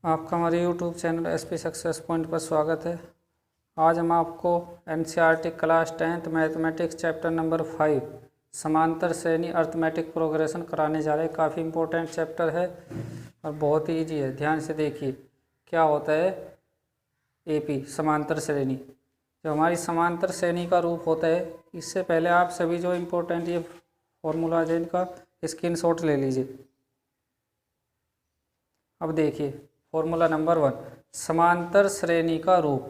आपका हमारे YouTube channel SP success point पर स्वागत है। आज हम आपको NCERT class 10th mathematics chapter number 5 समांतर श्रेणी अर्थमेटिक प्रोग्रेशन कराने जा रहे हैं। काफ़ी इंपॉर्टेंट चैप्टर है और बहुत ही ईजी है। ध्यान से देखिए क्या होता है एपी समांतर श्रेणी। जो हमारी समांतर श्रेणी का रूप होता है, इससे पहले आप सभी जो इम्पोर्टेंट ये फॉर्मूला है इनका स्क्रीनशॉट ले लीजिए। अब देखिए फॉर्मूला नंबर 1, समांतर श्रेणी का रूप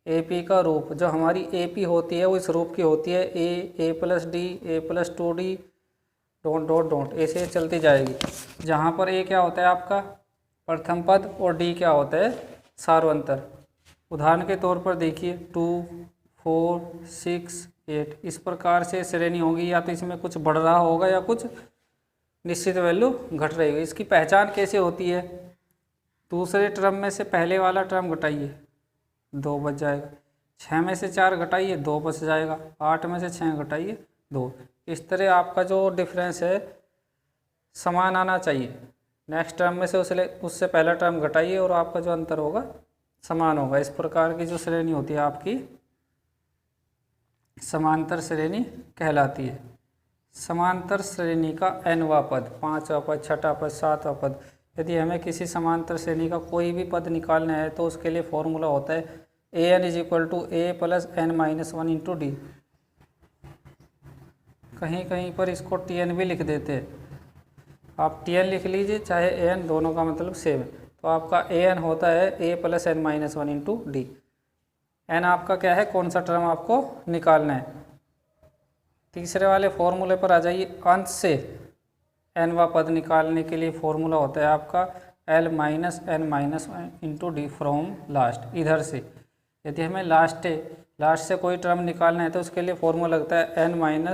एपी का रूप। जो हमारी एपी होती है वो इस रूप की होती है A plus D, A plus 2d dot dot dot, ऐसे चलती जाएगी। जहाँ पर ए क्या होता है आपका प्रथम पद और डी क्या होता है सार्वंतर। उदाहरण के तौर पर देखिए 2, 4, 6, 8 इस प्रकार से श्रेणी होगी। या तो इसमें कुछ बढ़ रहा होगा या कुछ निश्चित वैल्यू घट रही होगी। इसकी पहचान कैसे होती है? दूसरे टर्म में से पहले वाला टर्म घटाइए, 2 बच जाएगा। 6 में से 4 घटाइए, 2 बच जाएगा। 8 में से 6 घटाइए, 2। इस तरह आपका जो डिफरेंस है समान आना चाहिए। नेक्स्ट टर्म में से उससे पहला टर्म घटाइए और आपका जो अंतर होगा समान होगा। इस प्रकार की जो श्रेणी होती है आपकी समांतर श्रेणी कहलाती है। समांतर श्रेणी का nवां पद, 5वां पद, 6वां पद, 7वां पद, यदि हमें किसी समांतर श्रेणी का कोई भी पद निकालना है तो उसके लिए फॉर्मूला होता है an = a + n-1 × d। कहीं कहीं पर इसको tn भी लिख देते हैं। आप tn लिख लीजिए चाहे an, दोनों का मतलब सेम है। तो आपका an होता है a + n-1 × d। n आपका क्या है, कौन सा टर्म आपको निकालना है। तीसरे वाले फॉर्मूले पर आ जाइए। अंत से nवां पद निकालने के लिए फॉर्मूला होता है आपका l - n - 1 × d from last. इधर से यदि हमें लास्ट से कोई टर्म निकालना है तो उसके लिए फॉर्मूला लगता है l - n - 1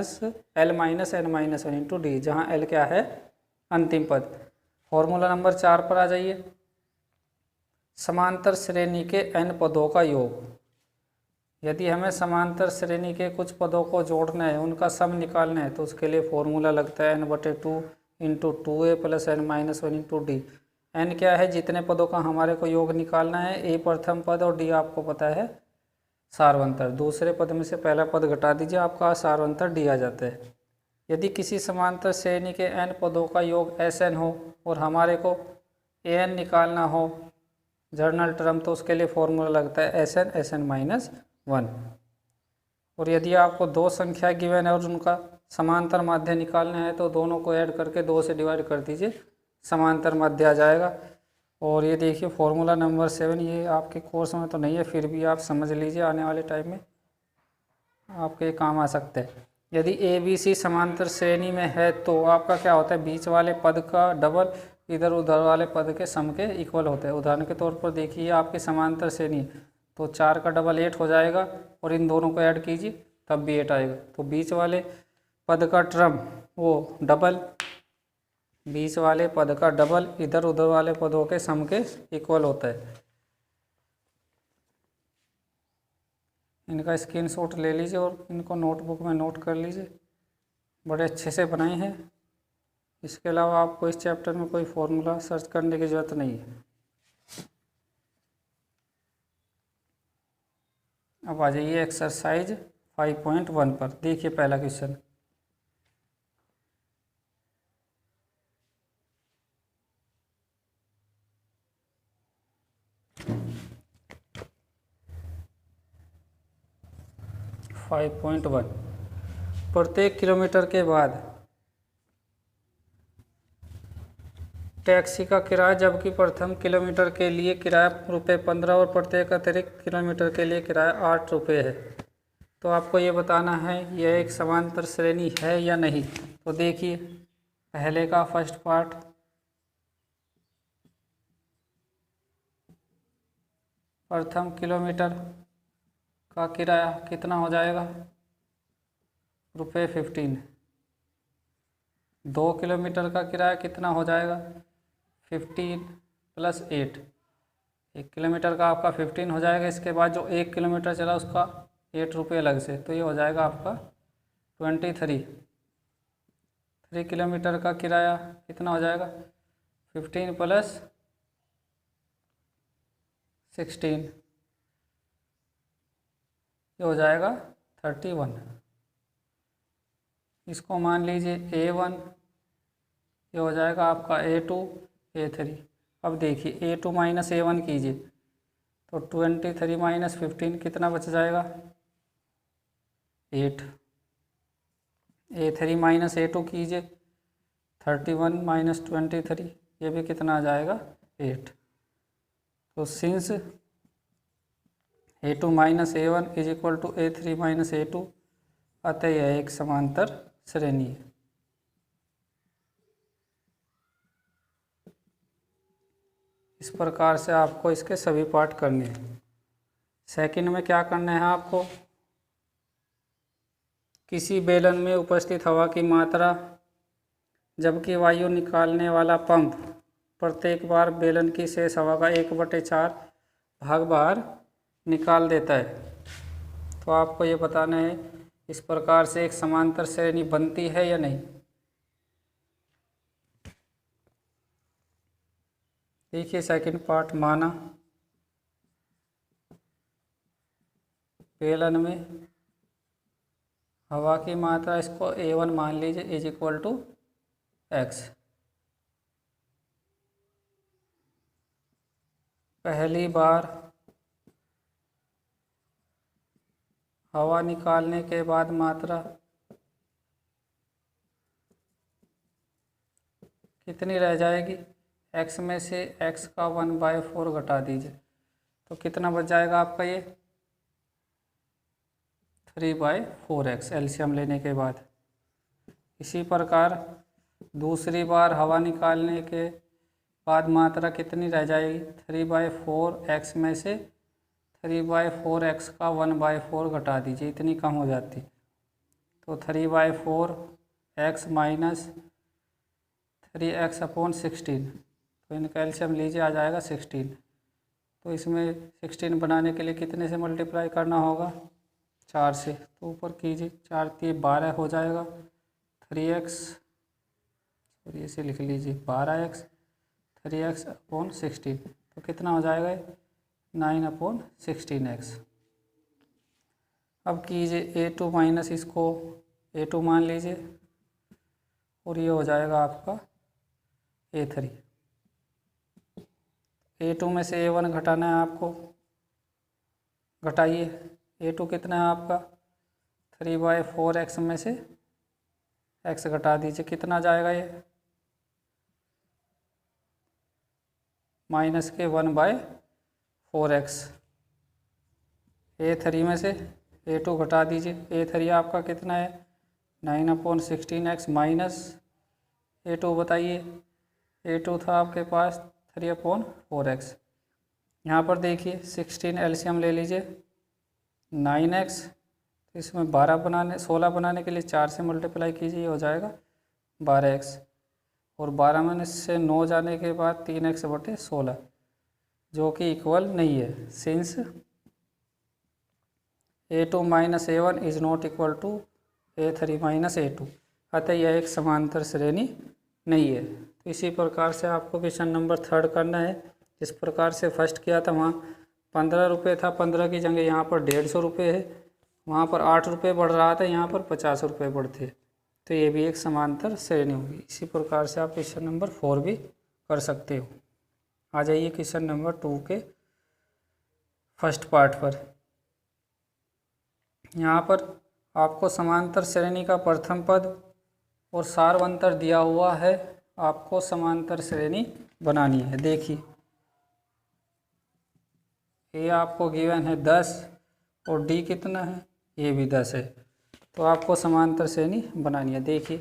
× d, जहाँ l क्या है अंतिम पद। फॉर्मूला नंबर 4 पर आ जाइए। समांतर श्रेणी के n पदों का योग। यदि हमें समांतर श्रेणी के कुछ पदों को जोड़ना है, उनका सम निकालना है, तो उसके लिए फॉर्मूला लगता है n/2 × 2a + n-1 × d। n क्या है, जितने पदों का हमारे को योग निकालना है। a प्रथम पद और d आपको पता है सार्वंतर। दूसरे पद में से पहला पद घटा दीजिए, आपका सार्वंतर d आ जाता है। यदि किसी समांतर श्रेणी के n पदों का योग Sn हो और हमारे को an निकालना हो जर्नल टर्म, तो उसके लिए फॉर्मूला लगता है Sn - 1। और यदि आपको दो संख्या गिवन है और उनका समांतर माध्य निकालना है तो दोनों को ऐड करके 2 से डिवाइड कर दीजिए, समांतर माध्य आ जाएगा। और ये देखिए फॉर्मूला नंबर 7, ये आपके कोर्स में तो नहीं है, फिर भी आप समझ लीजिए, आने वाले टाइम में आपके काम आ सकता है। यदि ए बी सी समांतर श्रेणी में है तो आपका क्या होता है, बीच वाले पद का डबल इधर उधर वाले पद के सम के इक्वल होता है। उदाहरण के तौर पर देखिए आपकी समांतर श्रेणी, तो 4 का डबल 8 हो जाएगा और इन दोनों को ऐड कीजिए तब भी 8 आएगा। तो बीच वाले पद का टर्म वो डबल, बीच वाले पद का डबल इधर उधर वाले पदों के सम के इक्वल होता है। इनका स्क्रीनशॉट ले लीजिए और इनको नोटबुक में नोट कर लीजिए। बड़े अच्छे से बनाए हैं। इसके अलावा आपको इस चैप्टर में कोई फॉर्मूला सर्च करने की ज़रूरत नहीं है। अब आ जाइए एक्सरसाइज 5.1 पर। देखिए पहला क्वेश्चन। प्रत्येक किलोमीटर के बाद टैक्सी का किराया, जबकि प्रथम किलोमीटर के लिए किराया ₹15 और प्रत्येक अतिरिक्त किलोमीटर के लिए किराया ₹8 है। तो आपको ये बताना है यह एक समांतर श्रेणी है या नहीं। तो देखिए पहले का फर्स्ट पार्ट, प्रथम किलोमीटर का किराया कितना हो जाएगा, ₹15। 2 किलोमीटर का किराया कितना हो जाएगा, 15 + 8। 1 किलोमीटर का आपका 15 हो जाएगा। इसके बाद जो 1 किलोमीटर चला उसका ₹8 अलग से, तो ये हो जाएगा आपका 23। 3 किलोमीटर का किराया कितना हो जाएगा, 15 + 16, ये हो जाएगा 31। इसको मान लीजिए A1, ये हो जाएगा आपका A2, A3। अब देखिए A2 माइनस A1 कीजिए तो 23 माइनस 15 कितना बच जाएगा, 8। A3 माइनस A2 कीजिए, 31 माइनस 23, ये भी कितना आ जाएगा, 8। तो since A2 minus A1 is equal to A3 minus A2, अतः यह एक समांतर श्रेणी है। इस प्रकार से आपको इसके सभी पार्ट करने हैं। सेकंड में क्या करना है आपको, किसी बेलन में उपस्थित हवा की मात्रा जबकि वायु निकालने वाला पंप प्रत्येक बार बेलन की शेष हवा का 1/4 भाग बाहर निकाल देता है। तो आपको ये बताना है इस प्रकार से एक समांतर श्रेणी बनती है या नहीं। देखिए सेकंड पार्ट, माना बेलन में हवा की मात्रा, इसको A1 मान लीजिए, इज इक्वल टू x। पहली बार हवा निकालने के बाद मात्रा कितनी रह जाएगी, x में से x का 1/4 घटा दीजिए तो कितना बच जाएगा आपका, ये 3/4x एलसीएम लेने के बाद। इसी प्रकार दूसरी बार हवा निकालने के बाद मात्रा कितनी रह जाएगी, 3/4x में से 3/4x का 1/4 घटा दीजिए, इतनी कम हो जाती। तो 3/4x माइनस 3x/16, तो इनका एलसीएम लीजिए, आ जाएगा 16। तो इसमें 16 बनाने के लिए कितने से मल्टीप्लाई करना होगा, 4 से। तो ऊपर कीजिए, 4 3 12 हो जाएगा, 3x, और इसे लिख लीजिए 12x, 3x/16, तो कितना हो जाएगा, 9/16x। अब कीजिए A2 माइनस इसको A2 मान लीजिए, और ये हो जाएगा आपका A3। A2 में से A1 घटाना है आपको, घटाइए। A2 कितना है आपका, 3/4x में से x घटा दीजिए, कितना जाएगा, ये माइनस के 1/4x। A3 में से A2 घटा दीजिए, A3 आपका कितना है, 9/16x माइनस A2 बताइए, A2 था आपके पास 3/4x। यहाँ पर देखिए 16 एलसीएम ले लीजिए, 9x, तो इसमें 16 बनाने के लिए 4 से मल्टीप्लाई कीजिए, ये हो जाएगा 12x, और 12 में से 9 जाने के बाद 3x/16, जो कि इक्वल नहीं है, since A2 minus A1 is not equal to A3 minus A2, अतः यह एक समांतर श्रेणी नहीं है। तो इसी प्रकार से आपको क्वेश्चन नंबर 3 करना है। जिस प्रकार से फर्स्ट किया था वहाँ 15 रुपये था, 15 की जगह यहाँ पर 150 रुपये है, वहाँ पर 8 रुपये बढ़ रहा था, यहाँ पर 50 रुपये बढ़ते। तो ये भी एक समांतर श्रेणी होगी। इसी प्रकार से आप क्वेश्चन नंबर 4 भी कर सकते हो। आ जाइए क्वेश्चन नंबर 2 के फर्स्ट पार्ट पर। यहाँ पर आपको समांतर श्रेणी का प्रथम पद और सारवंतर दिया हुआ है, आपको समांतर श्रेणी बनानी है। देखिए ए आपको गिवन है 10 और डी कितना है, ये भी 10 है, तो आपको समांतर श्रेणी बनानी है। देखिए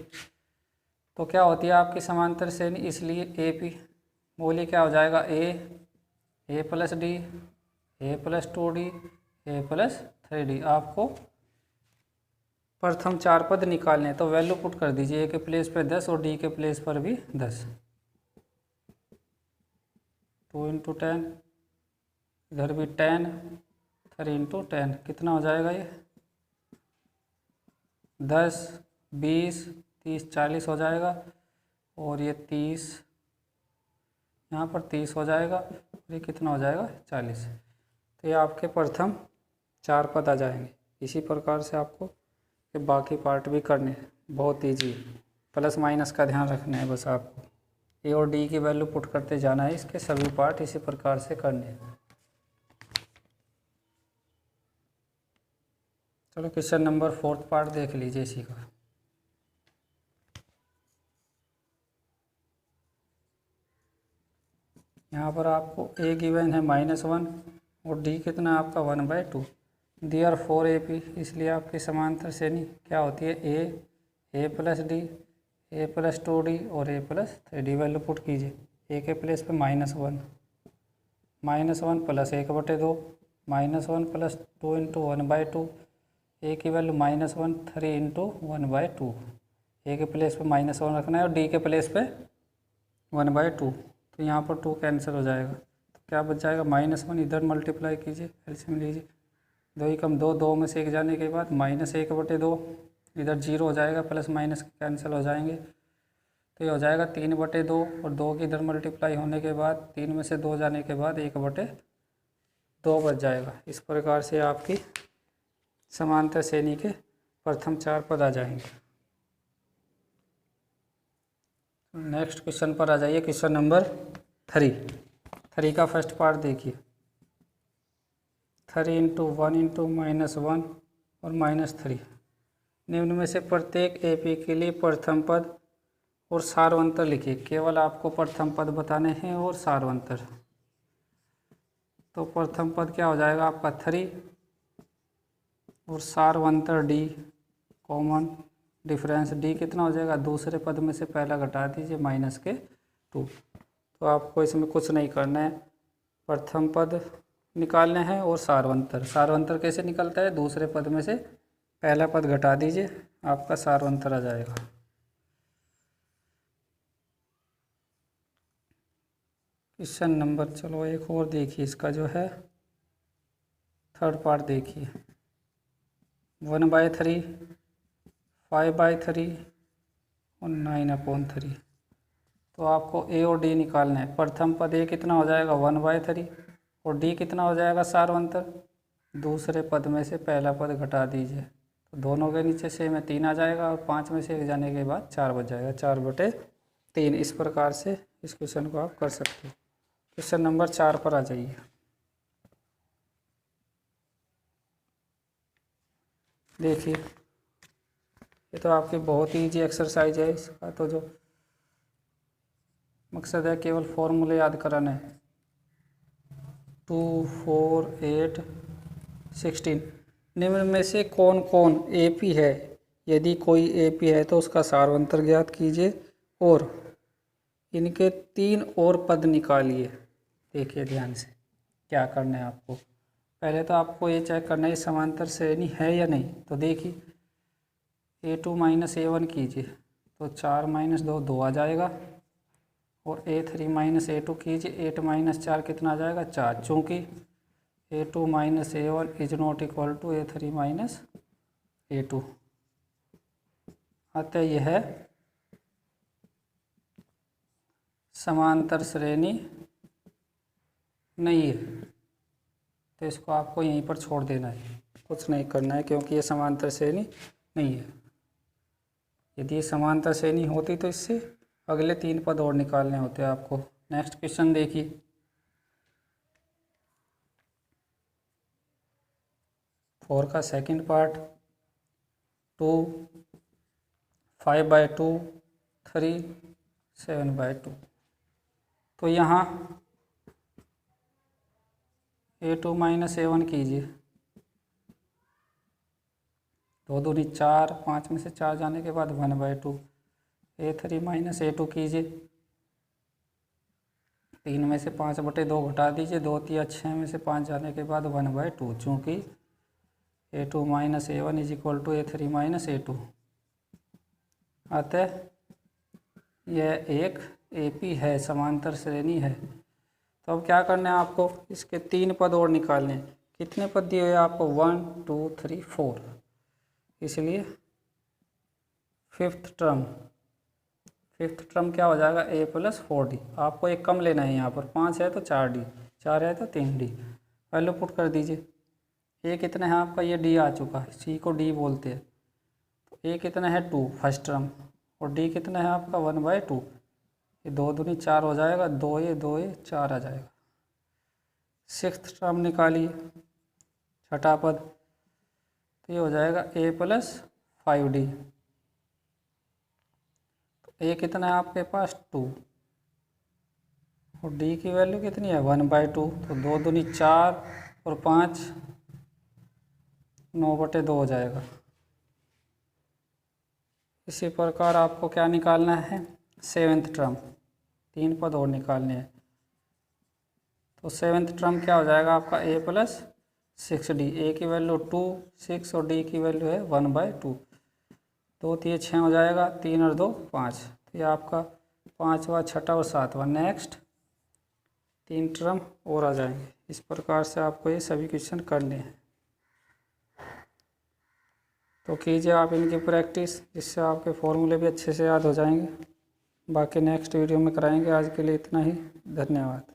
तो क्या होती है आपकी समांतर श्रेणी, इसलिए ए पी बोलिए क्या हो जाएगा, ए plus D, A plus 2d, A plus 3d। आपको प्रथम 4 पद निकालने हैं, तो वैल्यू पुट कर दीजिए, ए के प्लेस पे 10 और डी के प्लेस पर भी 10। 2 × 10, इधर भी 10, 3 × 10, कितना हो जाएगा, ये 10 20 30 40 हो जाएगा, और ये 30 यहाँ पर 30 हो जाएगा, और ये कितना हो जाएगा, 40। तो ये आपके प्रथम 4 पद आ जाएंगे। इसी प्रकार से आपको ये बाकी पार्ट भी करने हैं, बहुत ईजी है। प्लस माइनस का ध्यान रखना है बस आपको, ए और डी की वैल्यू पुट करते जाना है, इसके सभी पार्ट इसी प्रकार से करने हैं। चलो क्वेश्चन नंबर 4 पार्ट देख लीजिए इसी का। यहाँ पर आपको ए गिवन है -1 और डी कितना आपका 1/2। दियर 4 AP, इसलिए आपकी समांतर श्रेणी क्या होती है, A plus D, A plus 2D और ए प्लस 3D। वैल्यू पुट कीजिए। ए के प्लेस पे -1 प्लस 1/2 -1 प्लस 2 इंटू 1/2। ए की वैल्यू -1 3 इंटू 1/2। ए के प्लेस पे -1 रखना है और डी के प्लेस पे 1/2। तो यहाँ पर 2 कैंसिल हो जाएगा, तो क्या बच जाएगा, -1 इधर मल्टीप्लाई कीजिए, एलसीएम लीजिए। 2 ही कम 2, 2 में से 1 जाने के बाद -1/2, इधर 0 हो जाएगा, प्लस माइनस कैंसिल हो जाएंगे, तो ये हो जाएगा 3/2 और 2 की इधर मल्टीप्लाई होने के बाद 3 में से 2 जाने के बाद 1/2 बच जाएगा। इस प्रकार से आपकी समांतर श्रेणी के प्रथम 4 पद आ जाएंगे। नेक्स्ट क्वेश्चन पर आ जाइए, क्वेश्चन नंबर 3 का फर्स्ट पार्ट देखिए। 3 इंटू 1 इंटू -1 और -3, निम्न में से प्रत्येक AP के लिए प्रथम पद और सारवंतर लिखिए। केवल आपको प्रथम पद बताने हैं और सारवंतर। तो प्रथम पद क्या हो जाएगा आपका 3 और सारवंतर D, कॉमन डिफरेंस D कितना हो जाएगा, दूसरे पद में से पहला घटा दीजिए -2। तो आपको इसमें कुछ नहीं करना है, प्रथम पद निकालने हैं और सारवंतर कैसे निकलता है, दूसरे पद में से पहला पद घटा दीजिए, आपका सारवंतर आ जाएगा। क्वेश्चन नंबर, चलो एक और देखिए, इसका जो है थर्ड पार्ट देखिए। 1/3, 5/3 और 9/3। तो आपको ए और डी निकालना है। प्रथम पद ए कितना हो जाएगा 1/3 और डी कितना हो जाएगा सारवंतर, दूसरे पद में से पहला पद घटा दीजिए, तो दोनों के नीचे से में 3 आ जाएगा और 5 में से 1 जाने के बाद 4 बच जाएगा, 4/3। इस प्रकार से इस क्वेश्चन को आप कर सकते हो। क्वेश्चन नंबर 4 पर आ जाइए। देखिए, ये तो आपकी बहुत ही ईजी एक्सरसाइज है। इसका तो जो मकसद है केवल फॉर्मूले याद कराना है। 2, 4, 8, 16, निम्न में से कौन कौन AP है। यदि कोई AP है तो उसका सारवंतर ज्ञात कीजिए और इनके 3 और पद निकालिए। देखिए ध्यान से क्या करना है आपको। पहले तो आपको ये चेक करना है समांतर श्रेणी है या नहीं। तो देखिए A2 - A1 कीजिए, तो 4 - 2 2 आ जाएगा और A3 - A2 कीजिए, 8 - 4 कितना आ जाएगा 4। चूँकि A2 - A1 is not equal to A3 - A2, अतः यह समांतर श्रेणी नहीं है। तो इसको आपको यहीं पर छोड़ देना है, कुछ नहीं करना है, क्योंकि ये समांतर श्रेणी नहीं है। यदि ये समांतर श्रेणी होती तो इससे अगले 3 पद और निकालने होते आपको। नेक्स्ट क्वेश्चन देखिए। फोर का सेकंड पार्ट, 2, 5/2, 3, 7/2। तो यहाँ A2 - A1 कीजिए, 2 दूनी 4, 5 में से 4 जाने के बाद 1/2। A3 - A2 कीजिए, 3 में से 5/2 घटा दीजिए, 2 3 6 में से 5 जाने के बाद 1/2। चूँकि A2 - A1 is equal to A3 - A2, अतः यह एक AP है, समांतर श्रेणी है। तो अब क्या करना है आपको, इसके 3 पद और निकालने हैं। कितने पद दिए हुए आपको 1 2 3 4, इसलिए फिफ्थ टर्म क्या हो जाएगा A + 4D। आपको एक कम लेना है, यहाँ पर 5 है तो 4D, 4 है तो 3D, वैल्यू पुट कर दीजिए। ए कितना है आपका, ये डी आ चुका है, सी को डी बोलते हैं। तो ए कितना है 2 फर्स्ट टर्म, और डी कितना है आपका 1/2। ये 2 दूनी 4 हो जाएगा, 2 4 आ जाएगा। सिक्स्थ टर्म निकालिए, छठा पद, तो ये हो जाएगा a + 5d। तो a कितना है आपके पास 2, और d की वैल्यू कितनी है 1/2। तो 2 दूनी 4 और 5 9/2 हो जाएगा। इसी प्रकार आपको क्या निकालना है, सेवेंथ टर्म, 3 पद और निकालने हैं। तो सेवेंथ टर्म क्या हो जाएगा आपका a + 6d। a की वैल्यू 2 6 और d की वैल्यू है 1/2। 2 3 6 हो जाएगा, 3 और 2 5। तो ये आपका 5वां, 6ठा और 7वां। नेक्स्ट 3 टर्म और आ जाएंगे। इस प्रकार से आपको ये सभी क्वेश्चन करने हैं। तो कीजिए आप इनकी प्रैक्टिस, जिससे आपके फॉर्मूले भी अच्छे से याद हो जाएंगे। बाकी नेक्स्ट वीडियो में कराएंगे। आज के लिए इतना ही, धन्यवाद।